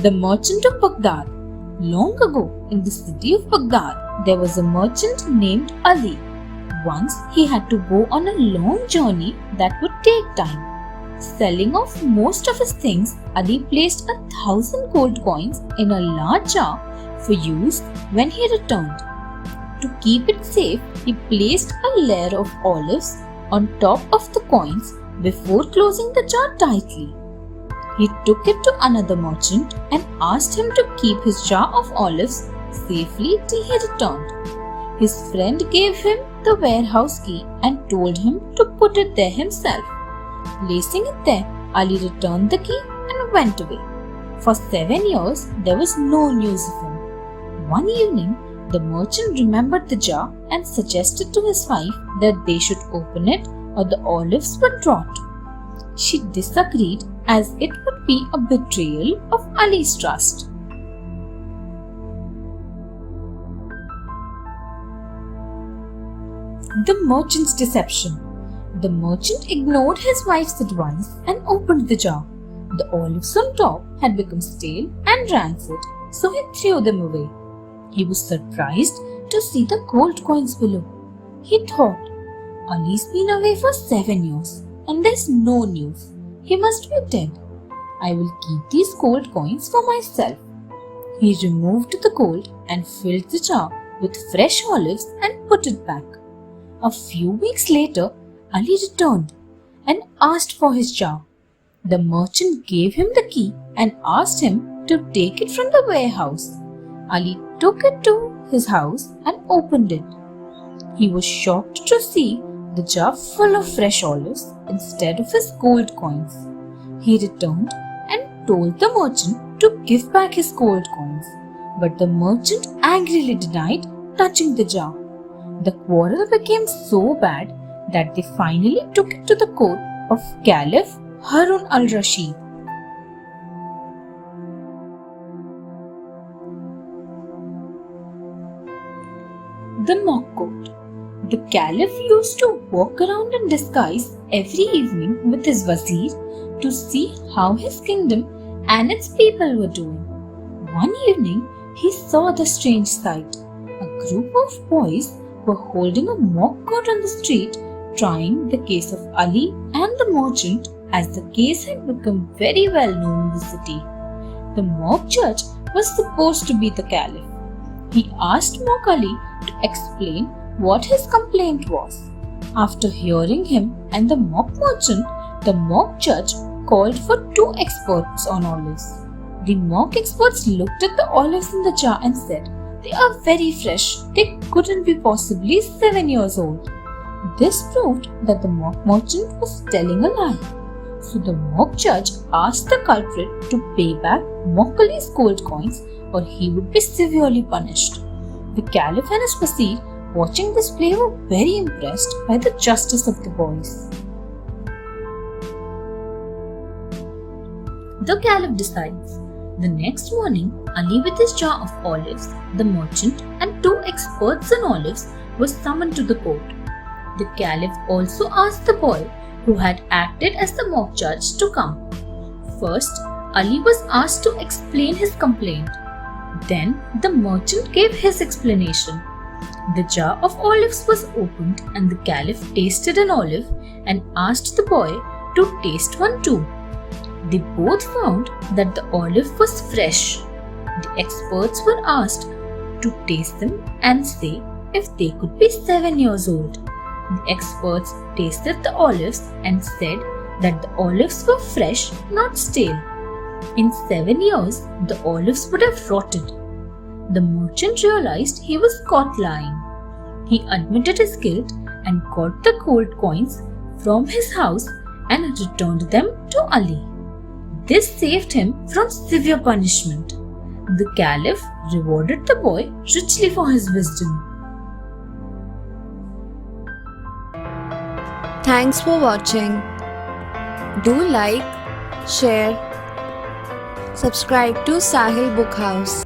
The Merchant of Baghdad. Long ago, in the city of Baghdad, there was a merchant named Ali. Once he had to go on a long journey that would take time. Selling off most of his things, Ali placed 1,000 gold coins in a large jar for use when he returned. To keep it safe, he placed a layer of olives on top of the coins before closing the jar tightly. He took it to another merchant and asked him to keep his jar of olives safely till he returned. His friend gave him the warehouse key and told him to put it there himself. Placing it there, Ali returned the key and went away. For 7 years, there was no news of him. One evening, the merchant remembered the jar and suggested to his wife that they should open it or the olives would rot. She disagreed as it would be a betrayal of Ali's trust. The merchant's deception. The merchant ignored his wife's advice and opened the jar. The olives on top had become stale and rancid, so he threw them away. He was surprised to see the gold coins below. He thought, Ali's been away for 7 years and there's no news. He must be dead. I will keep these gold coins for myself. He removed the gold and filled the jar with fresh olives and put it back. A few weeks later, Ali returned and asked for his jar. The merchant gave him the key and asked him to take it from the warehouse. Ali took it to his house and opened it. He was shocked to see the jar full of fresh olives instead of his gold coins. He returned and told the merchant to give back his gold coins, but the merchant angrily denied touching the jar. The quarrel became so bad that they finally took it to the court of Caliph Harun al-Rashid. The mock court. The Caliph used to walk around in disguise every evening with his wazir to see how his kingdom and its people were doing. One evening, he saw the strange sight. A group of boys were holding a mock court on the street, trying the case of Ali and the merchant, as the case had become very well known in the city. The mock judge was supposed to be the Caliph. He asked Mock Ali to explain what his complaint was. After hearing him and the mock merchant, the mock judge called for 2 experts on olives. The mock experts looked at the olives in the jar and said, "They are very fresh. They couldn't be possibly 7 years old." This proved that the mock merchant was telling a lie. So the mock judge asked the culprit to pay back Mock Ali's gold coins or he would be severely punished. The Caliph and his wazir watching this play were very impressed by the justice of the boys. The Caliph decides. The next morning, Ali with his jar of olives, the merchant and 2 experts in olives was summoned to the court. The Caliph also asked the boy who had acted as the mock judge to come. First, Ali was asked to explain his complaint. Then, the merchant gave his explanation. The jar of olives was opened and the Caliph tasted an olive and asked the boy to taste one too. They both found that the olive was fresh. The experts were asked to taste them and say if they could be 7 years old. The experts tasted the olives and said that the olives were fresh, not stale. In 7 years, the olives would have rotted. The merchant realized he was caught lying. He admitted his guilt and got the gold coins from his house and returned them to Ali. This saved him from severe punishment. The Caliph rewarded the boy richly for his wisdom. Thanks for watching. Do like, share, subscribe to Sahil Book House.